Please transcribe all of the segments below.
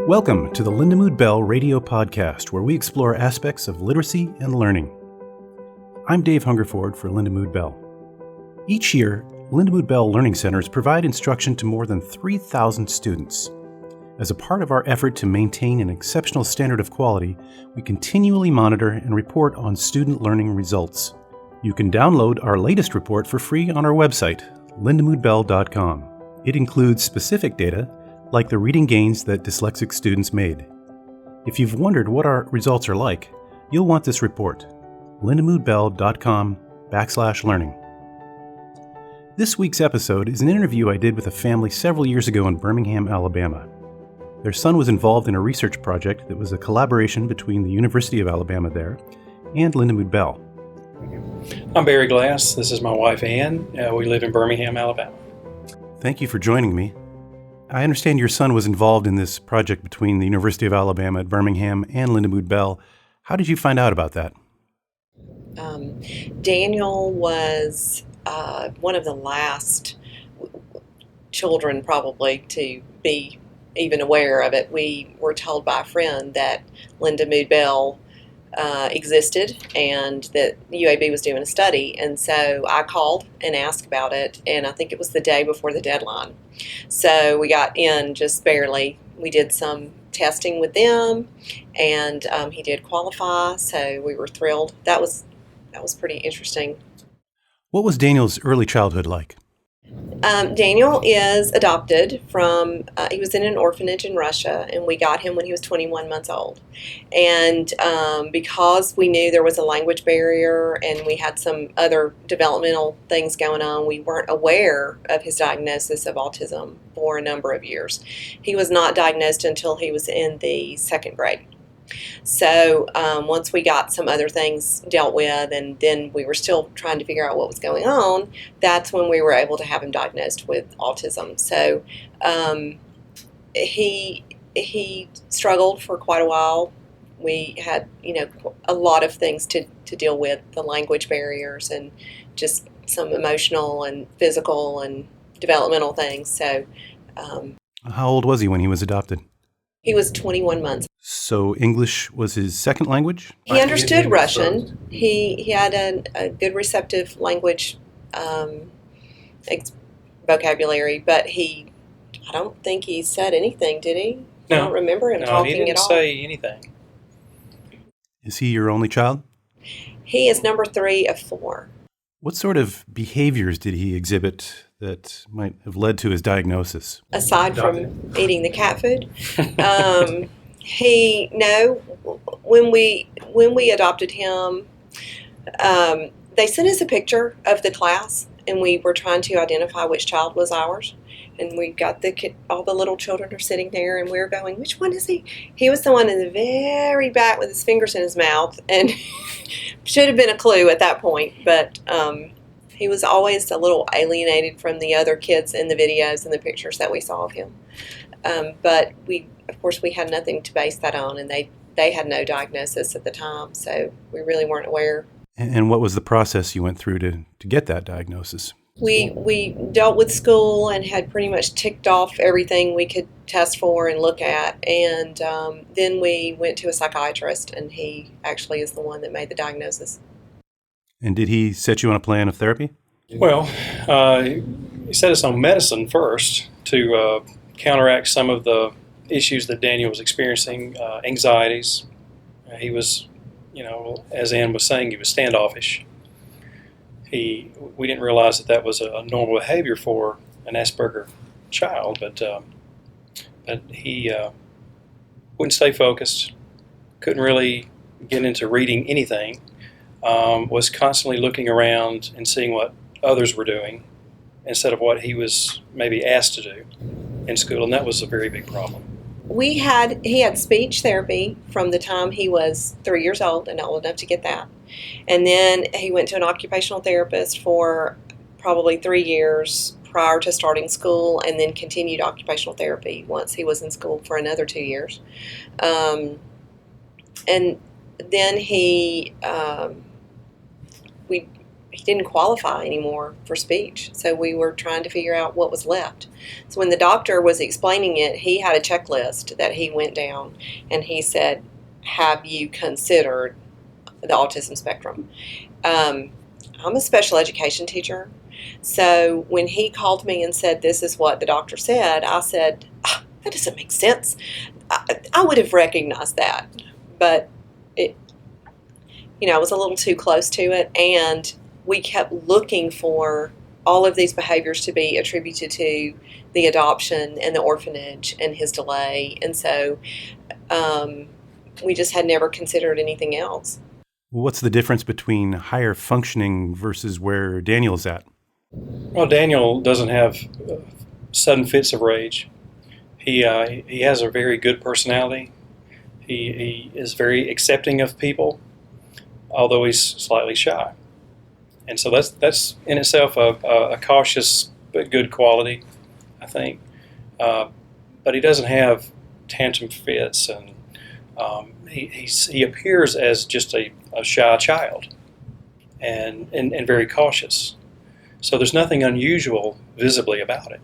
Welcome to the Lindamood-Bell radio podcast, where we explore aspects of literacy and learning. I'm Dave Hungerford for Lindamood-Bell. Each year, Lindamood-Bell Learning Centers provide instruction to more than 3,000 students. As a part of our effort to maintain an exceptional standard of quality, we continually monitor and report on student learning results. You can download our latest report for free on our website, lindamoodbell.com. It includes specific data like the reading gains that dyslexic students made. If you've wondered what our results are like, you'll want this report, lindamoodbell.com/learning. This week's episode is an interview I did with a family several years ago in Birmingham, Alabama. Their son was involved in a research project that was a collaboration between the University of Alabama there and Lindamood-Bell. I'm Barry Glass. This is my wife, Ann. We live in Birmingham, Alabama. Thank you for joining me. I understand your son was involved in this project between the University of Alabama at Birmingham and Lindamood-Bell. How did you find out about that? Daniel was one of the last children probably to be even aware of it. We were told by a friend that Lindamood-Bell existed and that UAB was doing a study, and so I called and asked about it, and I think it was the day before the deadline. So we got in just barely. We did some testing with them, and he did qualify, so we were thrilled. That was pretty interesting. What was Daniel's early childhood like? Daniel is adopted from, he was in an orphanage in Russia, and we got him when he was 21 months old. And because we knew there was a language barrier and we had some other developmental things going on, we weren't aware of his diagnosis of autism for a number of years. He was not diagnosed until he was in the second grade. So once we got some other things dealt with, and then we were still trying to figure out what was going on, that's when we were able to have him diagnosed with autism. So he struggled for quite a while. We had, a lot of things to deal with, the language barriers and just some emotional and physical and developmental things. So How old was he when he was adopted? He was 21 months. So English was his second language? He understood Russian. He had a good receptive language vocabulary, but I don't think he said anything, did he? No. I don't remember him talking he didn't at all. say anything. Is he your only child? He is number 3 of 4. What sort of behaviors did he exhibit that might have led to his diagnosis? Aside from eating the cat food, when we adopted him, they sent us a picture of the class, and we were trying to identify which child was ours. And we got all the little children are sitting there, and we were going, which one is he? He was the one in the very back with his fingers in his mouth, and should have been a clue at that point. But he was always a little alienated from the other kids in the videos and the pictures that we saw of him. But we had nothing to base that on, and they had no diagnosis at the time, so we really weren't aware. And what was the process you went through to get that diagnosis? We dealt with school and had pretty much ticked off everything we could test for and look at, and then we went to a psychiatrist, and he actually is the one that made the diagnosis. And did he set you on a plan of therapy? Well, he set us on medicine first to counteract some of the issues that Daniel was experiencing, anxieties. He was, as Ann was saying, he was standoffish. We didn't realize that was a normal behavior for an Asperger child, but he wouldn't stay focused, couldn't really get into reading anything, was constantly looking around and seeing what others were doing instead of what he was maybe asked to do in school, and that was a very big problem. He had speech therapy from the time he was 3 years old and old enough to get that. And then he went to an occupational therapist for probably 3 years prior to starting school, and then continued occupational therapy once he was in school for another 2 years. And then he didn't qualify anymore for speech. So we were trying to figure out what was left. So when the doctor was explaining it, he had a checklist that he went down, and he said, have you considered the autism spectrum? I'm a special education teacher. So when he called me and said, this is what the doctor said, I said, that doesn't make sense. I would have recognized that. But it, I was a little too close to it, and we kept looking for all of these behaviors to be attributed to the adoption and the orphanage and his delay. And so we just had never considered anything else. What's the difference between higher functioning versus where Daniel's at? Well, Daniel doesn't have sudden fits of rage. He has a very good personality. He is very accepting of people, although he's slightly shy. And so that's in itself a cautious but good quality, I think. But he doesn't have tantrum fits, and he appears as just a shy child and very cautious. So there's nothing unusual visibly about it.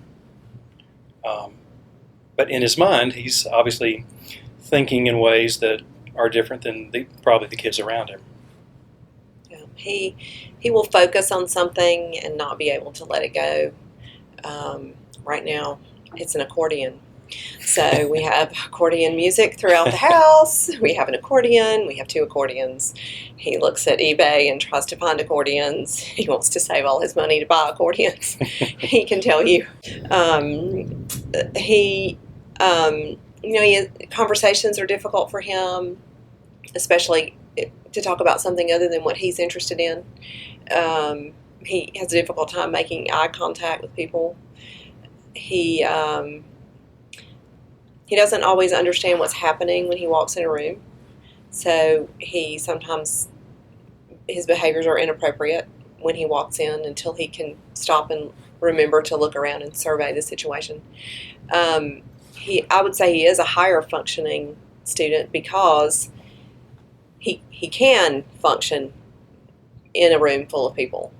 But in his mind, he's obviously thinking in ways that are different than probably the kids around him. He will focus on something and not be able to let it go. Right now, it's an accordion. So we have accordion music throughout the house. We have an accordion. We have 2 accordions. He looks at eBay and tries to find accordions. He wants to save all his money to buy accordions. He can tell you. Conversations are difficult for him, especially to talk about something other than what he's interested in. He has a difficult time making eye contact with people. He doesn't always understand what's happening when he walks in a room. So sometimes his behaviors are inappropriate when he walks in until he can stop and remember to look around and survey the situation. I would say he is a higher functioning student because he can function in a room full of people.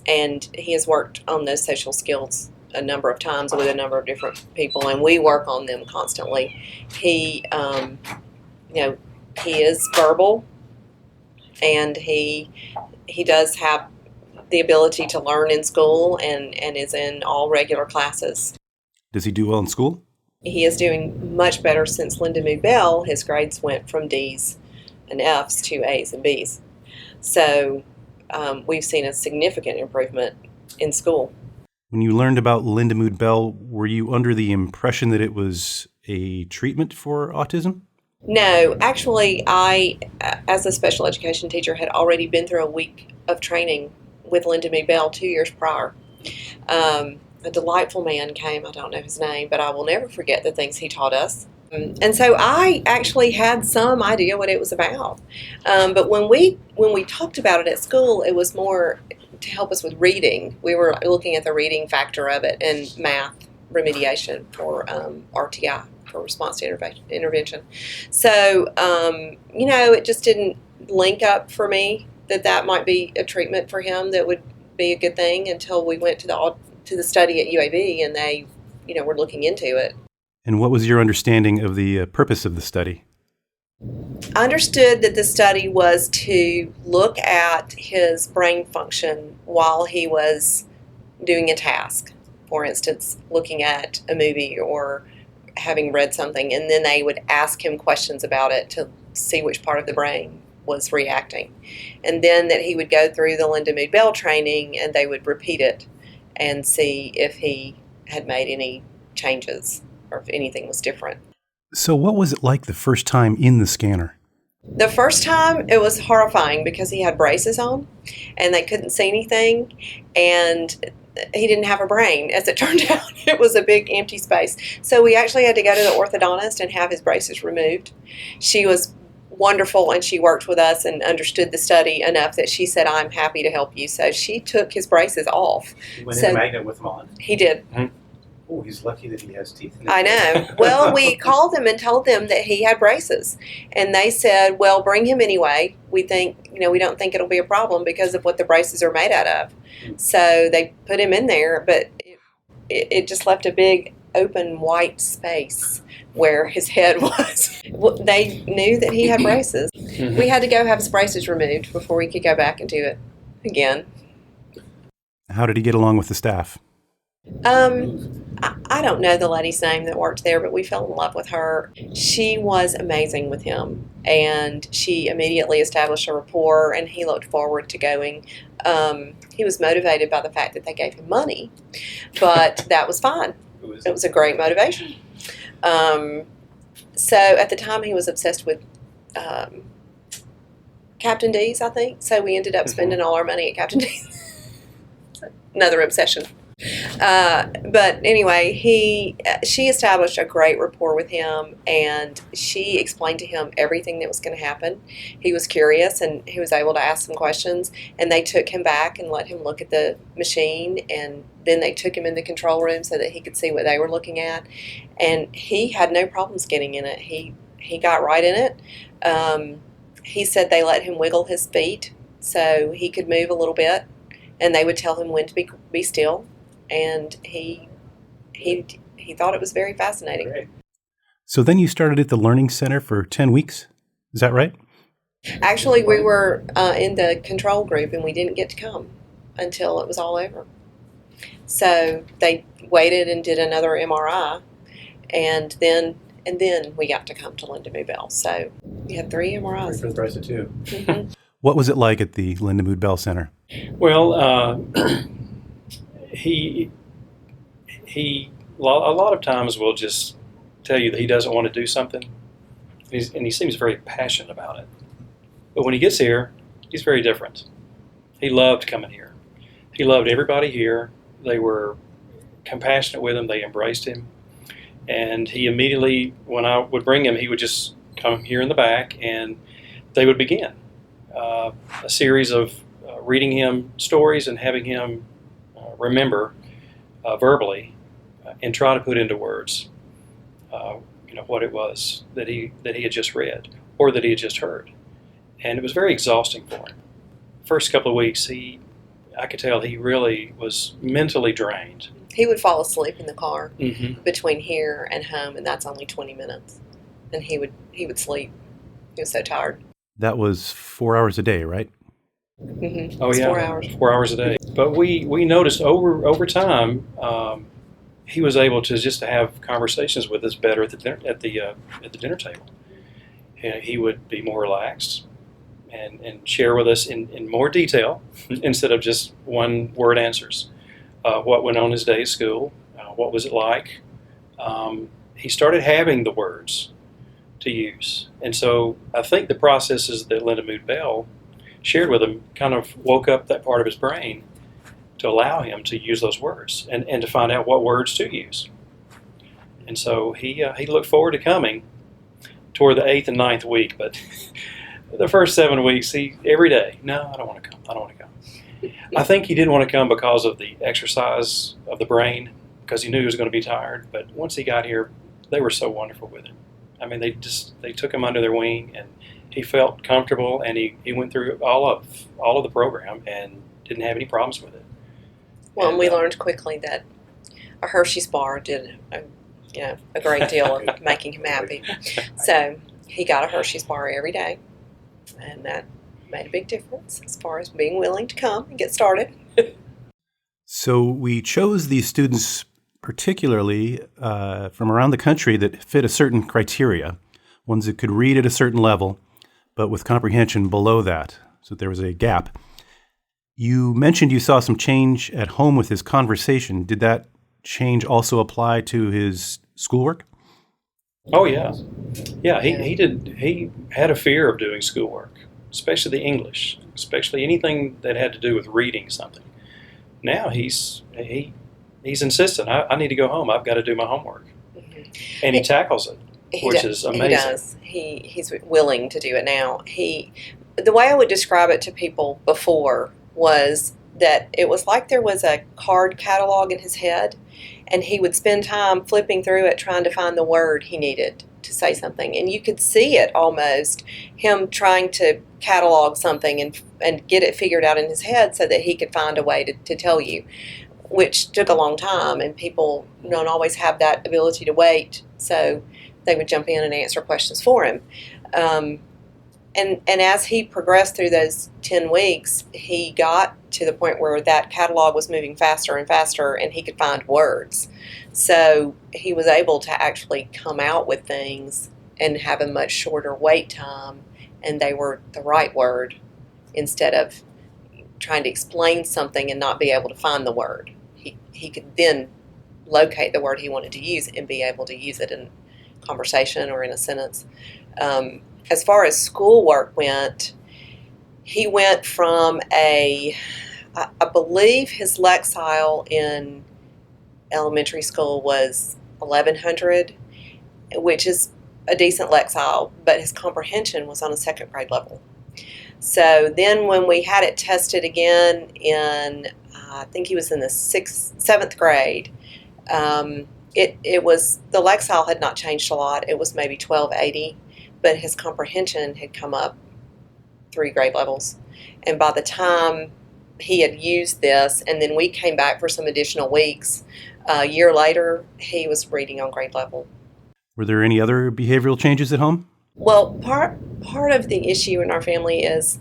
And he has worked on those social skills a number of times with a number of different people, and we work on them constantly. He is verbal, and he does have the ability to learn in school and is in all regular classes. Does he do well in school? He is doing much better since Lindamood-Bell. His grades went from D's and F's to A's and B's. So we've seen a significant improvement in school. When you learned about Lindamood-Bell, were you under the impression that it was a treatment for autism? No, actually, I, as a special education teacher, had already been through a week of training with Lindamood-Bell 2 years prior. A delightful man came, I don't know his name, but I will never forget the things he taught us. And so I actually had some idea what it was about. But when we talked about it at school, it was more to help us with reading. We were looking at the reading factor of it and math remediation for RTI, for response to intervention. So, it just didn't link up for me that might be a treatment for him that would be a good thing until we went to the study at UAB and they, were looking into it. And what was your understanding of the purpose of the study? I understood that the study was to look at his brain function while he was doing a task. For instance, looking at a movie or having read something, and then they would ask him questions about it to see which part of the brain was reacting. And then that he would go through the Lindamood-Bell training and they would repeat it and see if he had made any changes or if anything was different. So what was it like the first time in the scanner? The first time, it was horrifying because he had braces on and they couldn't see anything, and he didn't have a brain. As it turned out, it was a big empty space. So we actually had to go to the orthodontist and have his braces removed. She was wonderful, and she worked with us and understood the study enough that she said, I'm happy to help you. So she took his braces off. He went in the magnet with them on? He did. Mm-hmm. Oh, he's lucky that he has teeth in his I know. Well, we called them and told them that he had braces, and they said, "Well, bring him anyway. We think, we don't think it'll be a problem because of what the braces are made out of." So they put him in there, but it just left a big open white space where his head was. They knew that he had braces. Mm-hmm. We had to go have his braces removed before we could go back and do it again. How did he get along with the staff? I don't know the lady's name that worked there, but we fell in love with her. She was amazing with him, and she immediately established a rapport, and he looked forward to going. He was motivated by the fact that they gave him money, but that was fine. It was a great motivation. So at the time, he was obsessed with Captain D's, I think. So we ended up spending all our money at Captain D's. Another obsession. But anyway, she established a great rapport with him, and she explained to him everything that was going to happen. He was curious, and he was able to ask some questions, and they took him back and let him look at the machine, and then they took him in the control room so that he could see what they were looking at, and he had no problems getting in it. He got right in it. He said they let him wiggle his feet so he could move a little bit, and they would tell him when to be still. And he thought it was very fascinating. Great. So then you started at the Learning Center for 10 weeks? Is that right? Actually, we were in the control group, and we didn't get to come until it was all over. So they waited and did another MRI, and then we got to come to Lindamood-Bell. So we had 3 MRIs. For the price of 2. Mm-hmm. What was it like at the Lindamood-Bell Center? Well, he a lot of times will just tell you that he doesn't want to do something, and he seems very passionate about it. But when he gets here, he's very different. He loved coming here. He loved everybody here. They were compassionate with him. They embraced him. And he immediately, when I would bring him, he would just come here in the back, and they would begin a series of reading him stories and having him remember verbally and try to put into words what it was that he had just read or that he had just heard. And it was very exhausting for him. First couple of weeks, I could tell he really was mentally drained. He would fall asleep in the car Mm-hmm. between here and home, and that's only 20 minutes. And he would sleep. He was so tired. That was 4 hours a day, right? Mm-hmm. Oh yeah, 4 hours. 4 hours a day. But we noticed over time, he was able to just have conversations with us better at the dinner table. And he would be more relaxed and share with us in more detail instead of just one word answers. What went on his day at school? What was it like? He started having the words to use, and so I think the processes that Lindamood-Bell shared with him kind of woke up that part of his brain to allow him to use those words and to find out what words to use. And so he looked forward to coming toward the 8th and 9th week, but the first 7 weeks, every day, no, I don't want to come. I don't want to come. I think he didn't want to come because of the exercise of the brain, because he knew he was going to be tired. But once he got here, they were so wonderful with him. I mean, they took him under their wing, and he felt comfortable, and he went through all of the program and didn't have any problems with it. Well, and we learned quickly that a Hershey's bar did a great deal of making him happy. So he got a Hershey's bar every day, and that made a big difference as far as being willing to come and get started. So we chose these students particularly from around the country that fit a certain criteria, ones that could read at a certain level, but with comprehension below that, so there was a gap. You mentioned you saw some change at home with his conversation. Did that change also apply to his schoolwork? Oh yeah, yeah. He did. He had a fear of doing schoolwork, especially the English, especially anything that had to do with reading something. Now he's insistent. I need to go home. I've got to do my homework, and he tackles it, which is amazing. He does. He's willing to do it now. The way I would describe it to people before was that it was like there was a card catalog in his head, and he would spend time flipping through it trying to find the word he needed to say something. And you could see it almost, him trying to catalog something and get it figured out in his head so that he could find a way to tell you, which took a long time, and people don't always have that ability to wait, so they would jump in and answer questions for him. And as he progressed through those 10 weeks, he got to the point where that catalog was moving faster and faster, and he could find words. So he was able to actually come out with things and have a much shorter wait time, and they were the right word, instead of trying to explain something and not be able to find the word. He could then locate the word he wanted to use and be able to use it in conversation or in a sentence. As far as schoolwork went, he went from I believe his Lexile in elementary school was 1100, which is a decent Lexile, but his comprehension was on a second grade level. So then when we had it tested again in, I think he was in the 7th grade, it was, the Lexile had not changed a lot. It was maybe 1280. But his comprehension had come up 3 grade levels. And by the time he had used this, and then we came back for some additional weeks, a year later, he was reading on grade level. Were there any other behavioral changes at home? Well, part of the issue in our family is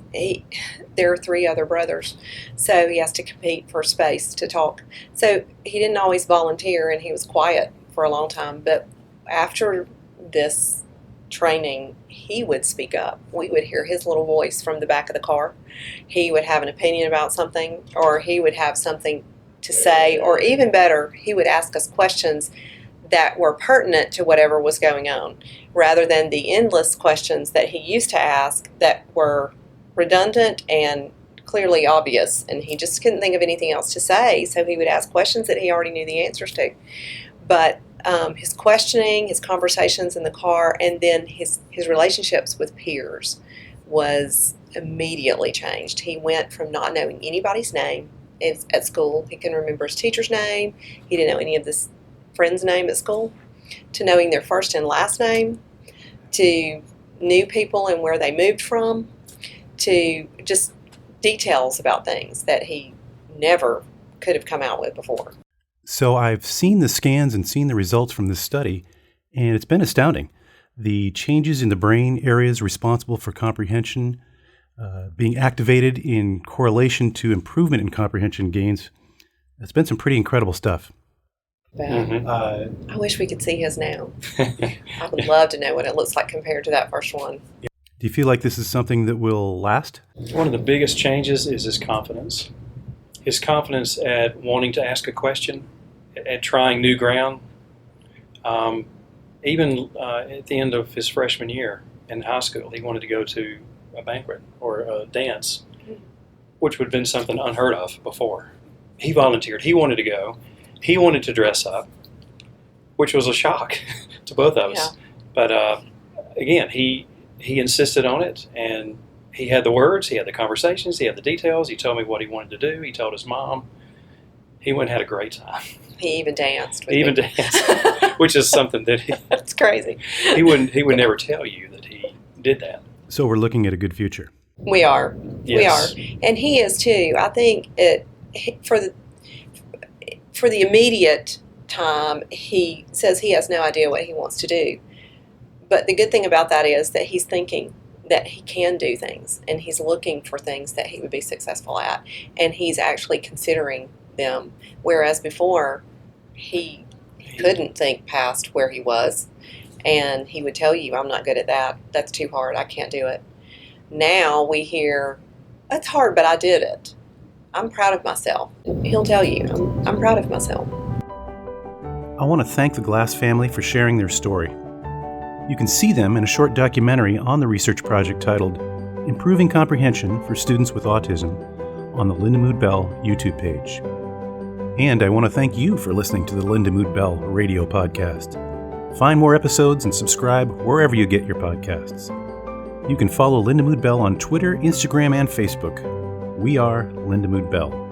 there are 3 other brothers, so he has to compete for space to talk. So he didn't always volunteer, and he was quiet for a long time. But after this training, he would speak up. We would hear his little voice from the back of the car. He would have an opinion about something, or he would have something to say, or even better, he would ask us questions that were pertinent to whatever was going on, rather than the endless questions that he used to ask that were redundant and clearly obvious, and he just couldn't think of anything else to say, so he would ask questions that he already knew the answers to. But his questioning, his conversations in the car, and then his relationships with peers was immediately changed. He went from not knowing anybody's name at school, he couldn't remember his teacher's name, he didn't know any of his friend's name at school, to knowing their first and last name, to new people and where they moved from, to just details about things that he never could have come out with before. So I've seen the scans and seen the results from this study, and it's been astounding. The changes in the brain areas responsible for comprehension being activated in correlation to improvement in comprehension gains. It's been some pretty incredible stuff. I wish we could see his now. I would love to know what it looks like compared to that first one. Do you feel like this is something that will last? One of the biggest changes is his confidence. His confidence at wanting to ask a question, at trying new ground. Even at the end of his freshman year in high school, he wanted to go to a banquet or a dance, which would have been something unheard of before. He volunteered. He wanted to go. He wanted to dress up, which was a shock to both of us. Yeah. But again, he insisted on it, and he had the words, he had the conversations, he had the details. He told me what he wanted to do. He told his mom. He went and had a great time. He even danced. Danced, which is something that that's crazy. He would never tell you that he did that. So we're looking at a good future. We are. Yes. We are. And he is too. I think for the immediate time, he says he has no idea what he wants to do. But the good thing about that is that he's thinking that he can do things, and he's looking for things that he would be successful at, and he's actually considering them. Whereas before, he couldn't think past where he was, and he would tell you, I'm not good at that. That's too hard. I can't do it. Now we hear, that's hard, but I did it. I'm proud of myself. He'll tell you, I'm proud of myself. I want to thank the Glass family for sharing their story. You can see them in a short documentary on the research project titled Improving Comprehension for Students with Autism on the Lindamood-Bell YouTube page. And I want to thank you for listening to the Lindamood-Bell radio podcast. Find more episodes and subscribe wherever you get your podcasts. You can follow Lindamood-Bell on Twitter, Instagram, and Facebook. We are Lindamood-Bell.